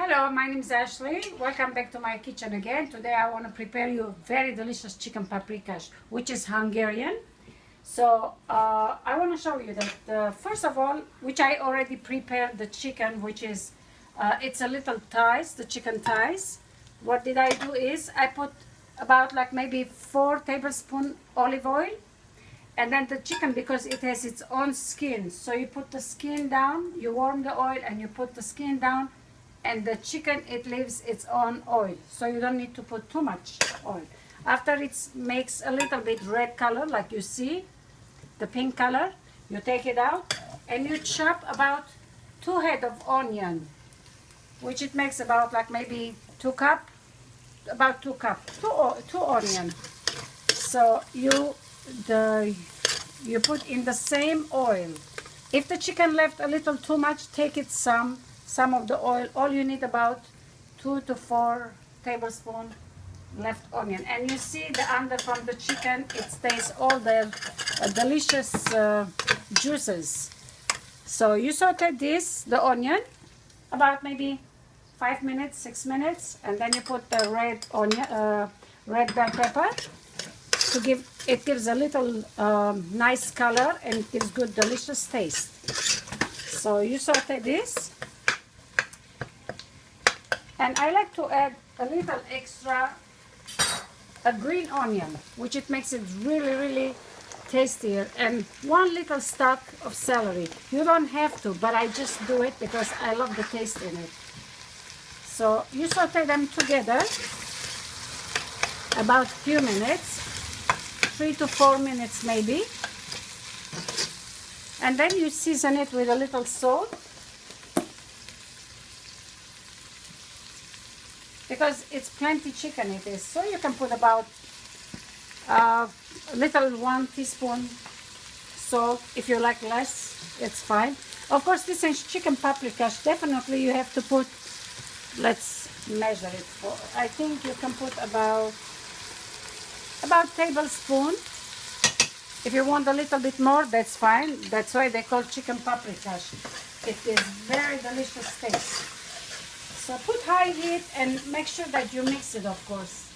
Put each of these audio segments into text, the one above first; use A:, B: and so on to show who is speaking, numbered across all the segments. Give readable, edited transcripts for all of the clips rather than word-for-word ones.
A: Hello, my name is Ashley. Welcome back to my kitchen again. Today I want to prepare you very delicious chicken paprikash, which is Hungarian. So I want to show you that first of all, which I already prepared the chicken, which is it's a little thighs, the chicken thighs. What did I do is I put about like maybe 4 tablespoons olive oil, and then the chicken, because it has its own skin, so you put the skin down, you warm the oil and you put the skin down, and the chicken, it leaves its own oil, so you don't need to put too much oil. After it makes a little bit red color, like you see the pink color, you take it out and you chop about 2 head of onion, which it makes about like maybe 2 cup, about 2 cup, two onion. So you put in the same oil. If the chicken left a little too much, take it some of the oil. All you need about 2 to 4 tablespoons left onion, and you see the under from the chicken, it stays all the delicious juices. So you saute the onion about maybe 5 minutes, 6 minutes, and then you put the red bell pepper to gives a little nice color, and it gives good delicious taste. So you saute this. And I like to add a little extra, a green onion, which it makes it really tastier, and 1 little stalk of celery. You don't have to, but I just do it because I love the taste in it. So you saute them together about a few minutes, 3 to 4 minutes maybe, and then you season it with a little salt, because it's plenty chicken it is, so you can put about a little 1 teaspoon salt. If you like less, it's fine. Of course, this is chicken paprikash. Definitely you have to put, let's measure it, for I think you can put about tablespoon. If you want a little bit more, that's fine. That's why they call chicken paprikash. It is very delicious taste. So put high heat and make sure that you mix it, of course.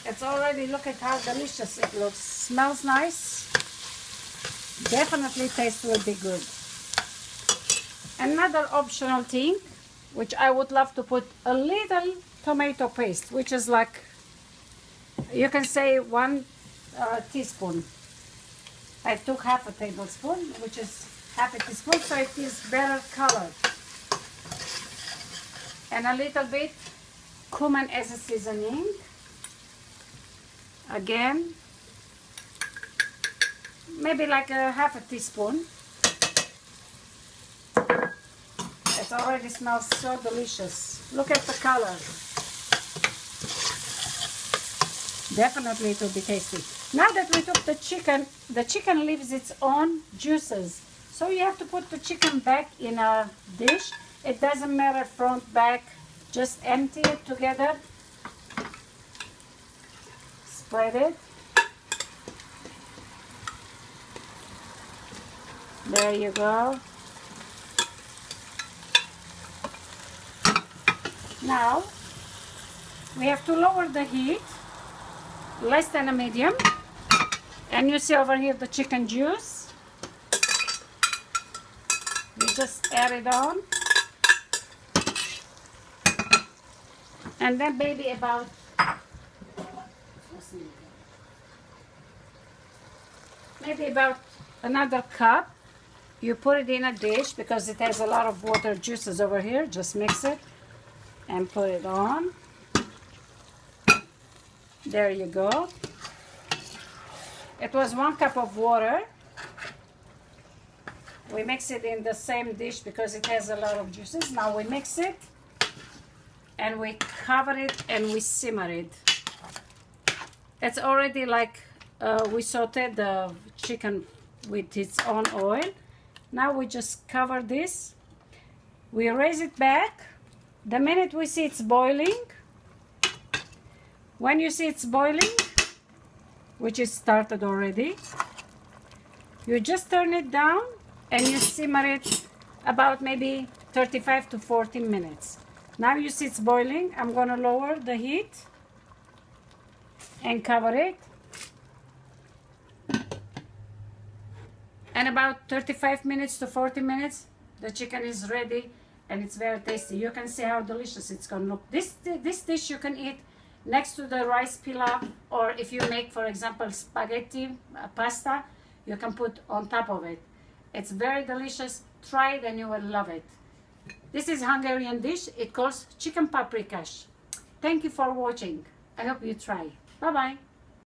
A: It's already, look at how delicious it looks. Smells nice. Definitely taste will be good. Another optional thing, which I would love to put a little tomato paste, which is like, you can say 1 teaspoon. I took half a tablespoon, which is half a teaspoon, so it is better colored. And a little bit cumin as a seasoning. Again, maybe like a half a teaspoon. It already smells so delicious. Look at the color. Definitely it will be tasty. Now that we took the chicken leaves its own juices. So you have to put the chicken back in a dish. It doesn't matter front, back, just empty it together. Spread it. There you go. Now, we have to lower the heat, less than a medium. And you see over here the chicken juice. We just add it on. And then maybe about another cup. You put it in a dish because it has a lot of water juices over here. Just mix it and put it on. There you go. It was 1 cup of water. We mix it in the same dish because it has a lot of juices. Now we mix it and we cover it and we simmer it. It's already like we sauteed the chicken with its own oil. Now we just cover this. We raise it back. The minute we see it's boiling, when you see it's boiling, which is started already, you just turn it down and you simmer it about maybe 35 to 40 minutes. Now you see it's boiling. I'm gonna lower the heat and cover it. And about 35 minutes to 40 minutes, the chicken is ready and it's very tasty. You can see how delicious it's gonna look. This dish you can eat next to the rice pilaf, or if you make, for example, spaghetti pasta, you can put on top of it. It's very delicious. Try it and you will love it. This is Hungarian dish. It calls Chicken Paprikash. Thank you for watching. I hope you try. Bye-bye.